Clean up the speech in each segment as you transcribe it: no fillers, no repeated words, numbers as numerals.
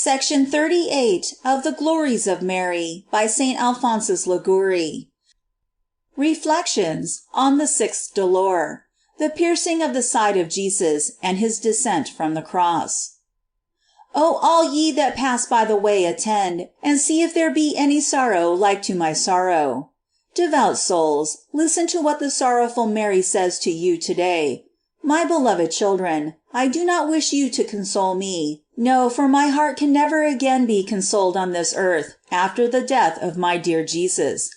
Section 38 of the Glories of Mary by St. Alphonsus Liguori. Reflections on the sixth Dolor, the piercing of the side of Jesus and his descent from the cross. O all ye that pass by the way attend, and see if there be any sorrow like to my sorrow. Devout souls, listen to what the sorrowful Mary says to you today. My beloved children, I do not wish you to console me. No, for my heart can never again be consoled on this earth after the death of my dear Jesus.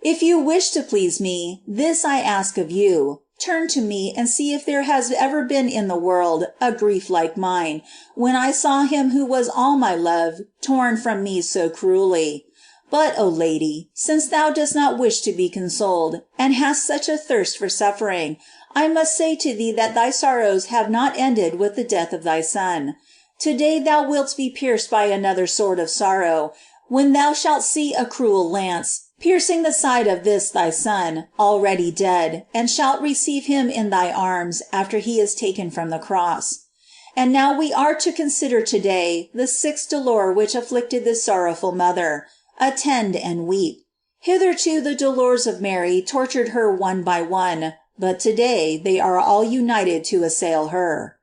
If you wish to please me, this I ask of you. Turn to me and see if there has ever been in the world a grief like mine, when I saw him who was all my love torn from me so cruelly. But, O Lady, since thou dost not wish to be consoled, and hast such a thirst for suffering, I must say to thee that thy sorrows have not ended with the death of thy Son. Today thou wilt be pierced by another sort of sorrow, when thou shalt see a cruel lance piercing the side of this thy Son, already dead, and shalt receive him in thy arms after he is taken from the cross. And now we are to consider today the sixth dolor which afflicted this sorrowful mother. Attend and weep. Hitherto the dolors of Mary tortured her one by one, but today they are all united to assail her.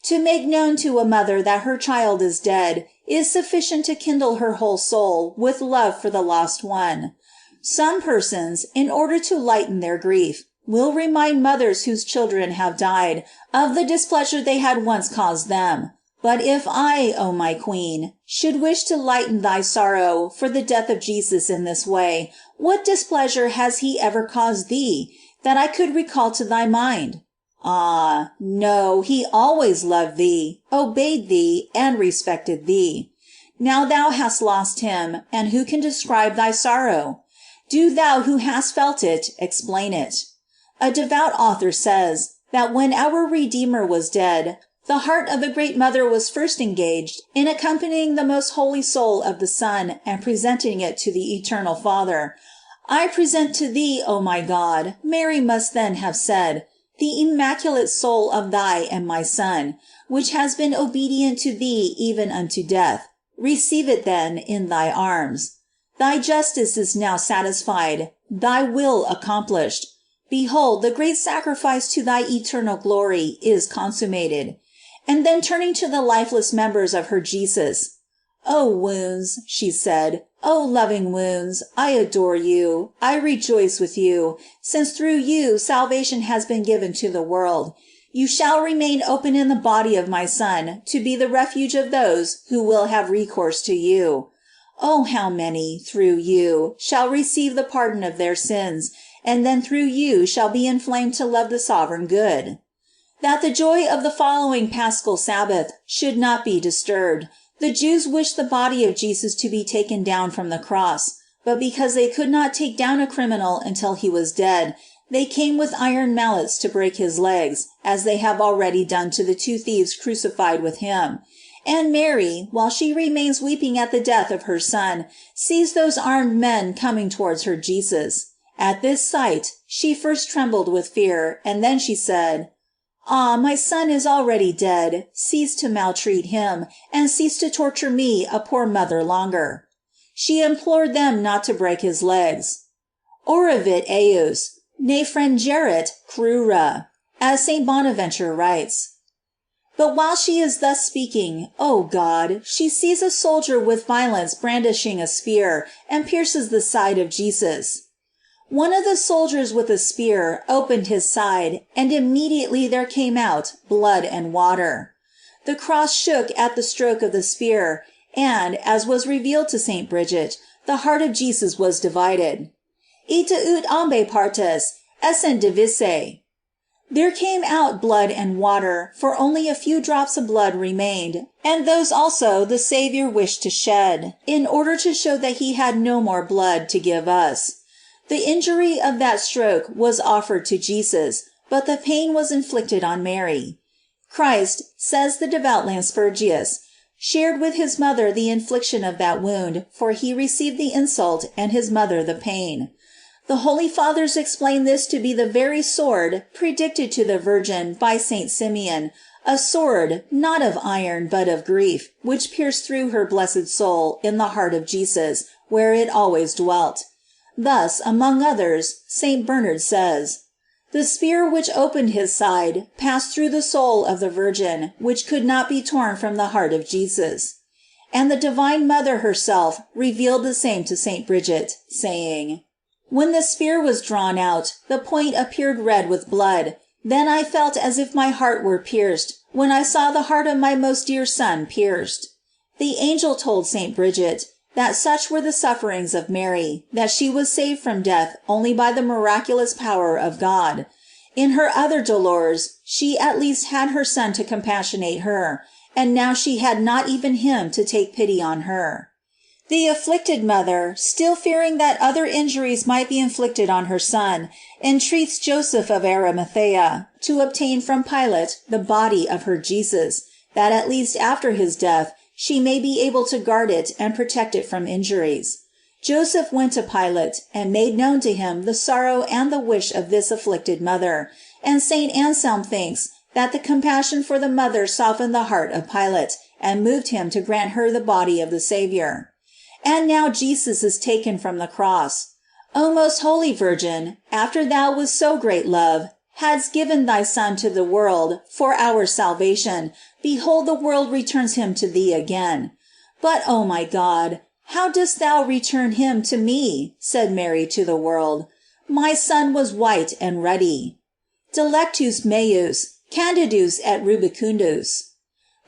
To make known to a mother that her child is dead is sufficient to kindle her whole soul with love for the lost one. Some persons, in order to lighten their grief, will remind mothers whose children have died of the displeasure they had once caused them. But if I, O my Queen, should wish to lighten thy sorrow for the death of Jesus in this way, what displeasure has he ever caused thee, that I could recall to thy mind? Ah, no, he always loved thee, obeyed thee, and respected thee. Now thou hast lost him, and who can describe thy sorrow? Do thou who hast felt it, explain it. A devout author says, that when our Redeemer was dead, the heart of the great mother was first engaged in accompanying the most holy soul of the Son and presenting it to the eternal Father. I present to thee, O my God, Mary must then have said, the immaculate soul of thy and my Son, which has been obedient to thee even unto death. Receive it then in thy arms. Thy justice is now satisfied, thy will accomplished. Behold, the great sacrifice to thy eternal glory is consummated. And then turning to the lifeless members of her Jesus, O wounds, she said, O loving wounds, I adore you, I rejoice with you, since through you salvation has been given to the world. You shall remain open in the body of my Son, to be the refuge of those who will have recourse to you. Oh, how many, through you, shall receive the pardon of their sins, and then through you shall be inflamed to love the sovereign good. That the joy of the following Paschal Sabbath should not be disturbed, the Jews wished the body of Jesus to be taken down from the cross, but because they could not take down a criminal until he was dead, they came with iron mallets to break his legs, as they have already done to the two thieves crucified with him. And Mary, while she remains weeping at the death of her Son, sees those armed men coming towards her Jesus. At this sight, she first trembled with fear, and then she said, Ah, my Son is already dead, cease to maltreat him, and cease to torture me, a poor mother, longer. She implored them not to break his legs. Oravit eius, ne frangerit crura, as St. Bonaventure writes. But while she is thus speaking, O God, she sees a soldier with violence brandishing a spear, and pierces the side of Jesus. One of the soldiers with a spear opened his side, and immediately there came out blood and water. The cross shook at the stroke of the spear, and, as was revealed to St. Bridget, the heart of Jesus was divided. Ita ut ambe partes, essent divisse. There came out blood and water, for only a few drops of blood remained, and those also the Savior wished to shed, in order to show that he had no more blood to give us. The injury of that stroke was offered to Jesus, but the pain was inflicted on Mary. Christ, says the devout Lanspergius, shared with his mother the infliction of that wound, for he received the insult and his mother the pain. The Holy Fathers explain this to be the very sword predicted to the Virgin by Saint Simeon, a sword, not of iron, but of grief, which pierced through her blessed soul in the heart of Jesus, where it always dwelt. Thus, among others, St. Bernard says, "The spear which opened his side passed through the soul of the Virgin, which could not be torn from the heart of Jesus." And the Divine Mother herself revealed the same to St. Bridget, saying, "When the spear was drawn out, the point appeared red with blood. Then I felt as if my heart were pierced, when I saw the heart of my most dear Son pierced." The angel told St. Bridget that such were the sufferings of Mary, that she was saved from death only by the miraculous power of God. In her other dolors she at least had her Son to compassionate her, and now she had not even him to take pity on her. The afflicted mother, still fearing that other injuries might be inflicted on her Son, entreats Joseph of Arimathea to obtain from Pilate the body of her Jesus, that at least after his death she may be able to guard it and protect it from injuries. Joseph went to Pilate and made known to him the sorrow and the wish of this afflicted mother, and St. Anselm thinks that the compassion for the mother softened the heart of Pilate, and moved him to grant her the body of the Savior. And now Jesus is taken from the cross. O most holy Virgin, after thou with so great love hadst given thy Son to the world for our salvation, behold the world returns him to thee again. But, O my God, how dost thou return him to me? Said Mary to the world. My Son was white and ruddy. Delectus meus, candidus et rubicundus.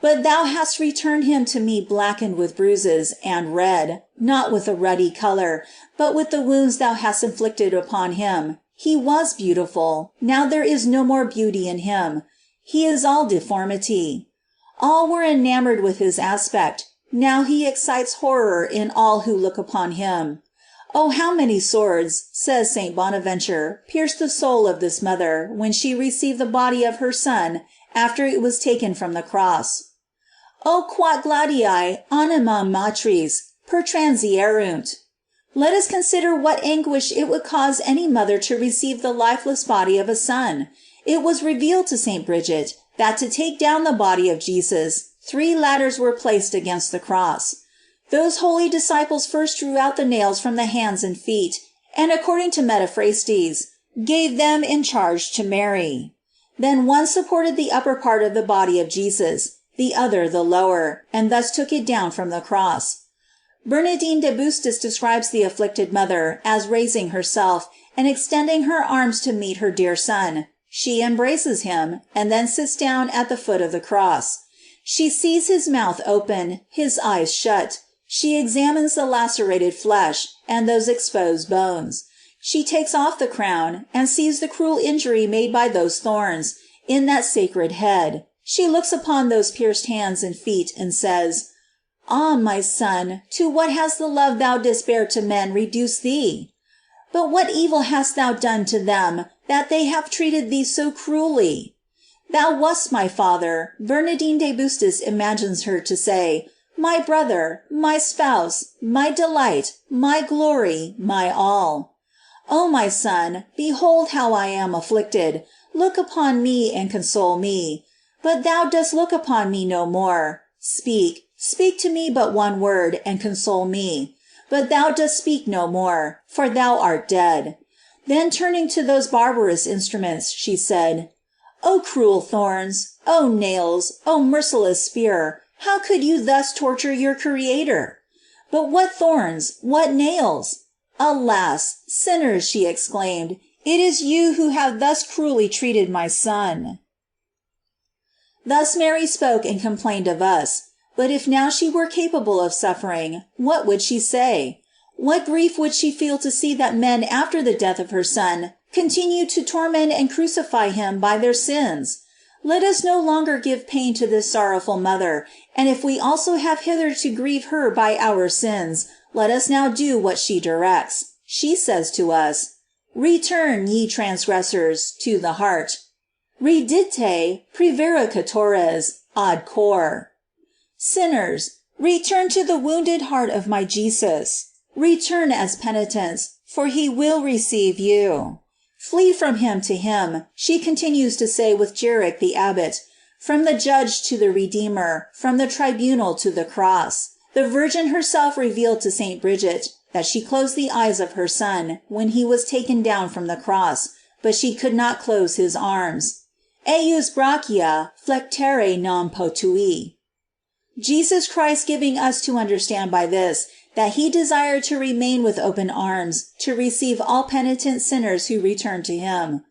But thou hast returned him to me blackened with bruises, and red, not with a ruddy color, but with the wounds thou hast inflicted upon him. He was beautiful, now there is no more beauty in him. He is all deformity. All were enamored with his aspect, now he excites horror in all who look upon him. Oh, how many swords, says St. Bonaventure, pierced the soul of this mother when she received the body of her Son after it was taken from the cross. O quat gladii animam matris pertransierunt. Let us consider what anguish it would cause any mother to receive the lifeless body of a Son. It was revealed to St. Bridget that to take down the body of Jesus, 3 ladders were placed against the cross. Those holy disciples first drew out the nails from the hands and feet, and according to Metaphrastes, gave them in charge to Mary. Then one supported the upper part of the body of Jesus, the other the lower, and thus took it down from the cross. Bernardine de Bustis describes the afflicted mother as raising herself and extending her arms to meet her dear Son. She embraces him, and then sits down at the foot of the cross. She sees his mouth open, his eyes shut. She examines the lacerated flesh, and those exposed bones. She takes off the crown, and sees the cruel injury made by those thorns in that sacred head. She looks upon those pierced hands and feet, and says, Ah, my Son, to what has the love thou didst bear to men reduced thee? But what evil hast thou done to them, that they have treated thee so cruelly? Thou wast my Father, Bernardine de Bustis imagines her to say, my brother, my spouse, my delight, my glory, my all. O my Son, behold how I am afflicted. Look upon me and console me. But thou dost look upon me no more. Speak to me but one word, and console me. But thou dost speak no more, for thou art dead. Then turning to those barbarous instruments, she said, O cruel thorns, O nails, O merciless spear, how could you thus torture your Creator? But what thorns, what nails? Alas, sinners, she exclaimed, it is you who have thus cruelly treated my Son. Thus Mary spoke and complained of us. But if now she were capable of suffering, what would she say? What grief would she feel to see that men after the death of her Son continue to torment and crucify him by their sins? Let us no longer give pain to this sorrowful mother, and if we also have hitherto grieved her by our sins, let us now do what she directs. She says to us, Return, ye transgressors, to the heart. Redite prevaricatores ad cor. Sinners, return to the wounded heart of my Jesus. Return as penitents, for he will receive you. Flee from him to him, she continues to say with Jeric the abbot, from the judge to the Redeemer, from the tribunal to the cross. The Virgin herself revealed to Saint Bridget that she closed the eyes of her Son when he was taken down from the cross, but she could not close his arms. Eius brachia flectere non potui. Jesus Christ giving us to understand by this, that he desired to remain with open arms to receive all penitent sinners who return to him.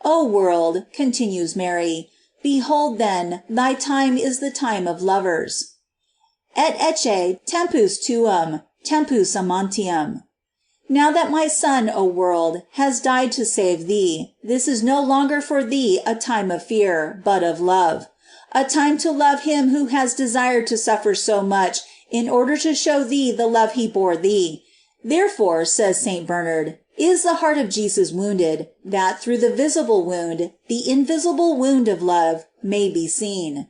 O world, continues Mary, behold then, thy time is the time of lovers. Et ecce tempus tuum, tempus amantium. Now that my Son, O world, has died to save thee, this is no longer for thee a time of fear, but of love. A time to love him who has desired to suffer so much in order to show thee the love he bore thee. Therefore, says Saint Bernard, is the heart of Jesus wounded, that through the visible wound, the invisible wound of love may be seen.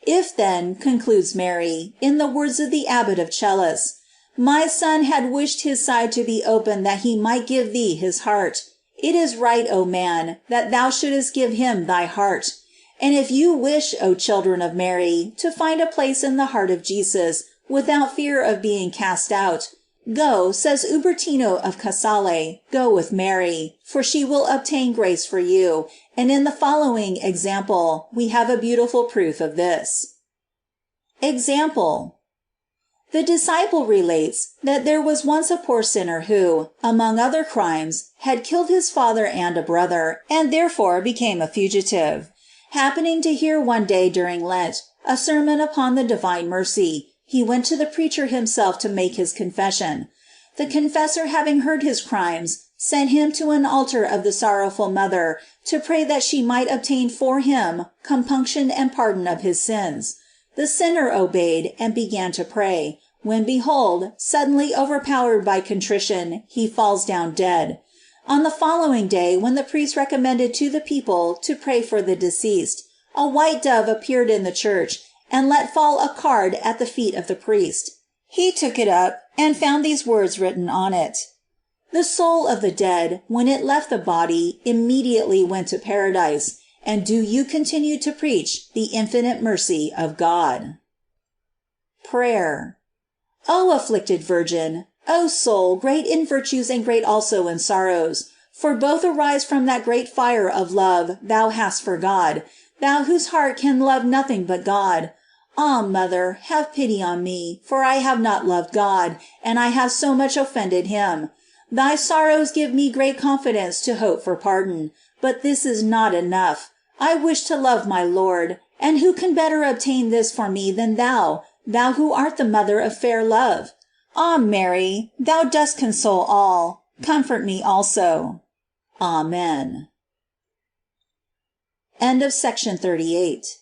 If then, concludes Mary, in the words of the abbot of Celles, my Son had wished his side to be open that he might give thee his heart, it is right, O man, that thou shouldest give him thy heart. And if you wish, O children of Mary, to find a place in the heart of Jesus, without fear of being cast out, go, says Ubertino of Casale, go with Mary, for she will obtain grace for you, and in the following example we have a beautiful proof of this. Example. The disciple relates that there was once a poor sinner who, among other crimes, had killed his father and a brother, and therefore became a fugitive. Happening to hear one day during Lent a sermon upon the Divine Mercy, he went to the preacher himself to make his confession. The confessor, having heard his crimes, sent him to an altar of the Sorrowful Mother to pray that she might obtain for him compunction and pardon of his sins. The sinner obeyed and began to pray, when behold, suddenly overpowered by contrition, he falls down dead. On the following day, when the priest recommended to the people to pray for the deceased, a white dove appeared in the church and let fall a card at the feet of the priest. He took it up and found these words written on it. The soul of the dead, when it left the body, immediately went to paradise, and do you continue to preach the infinite mercy of God. Prayer. O afflicted Virgin, O soul, great in virtues and great also in sorrows, for both arise from that great fire of love thou hast for God, thou whose heart can love nothing but God. Ah, Mother, have pity on me, for I have not loved God, and I have so much offended him. Thy sorrows give me great confidence to hope for pardon, but this is not enough. I wish to love my Lord, and who can better obtain this for me than thou, thou who art the mother of fair love? Ah, Mary, thou dost console all, comfort me also. Amen. End of section 38.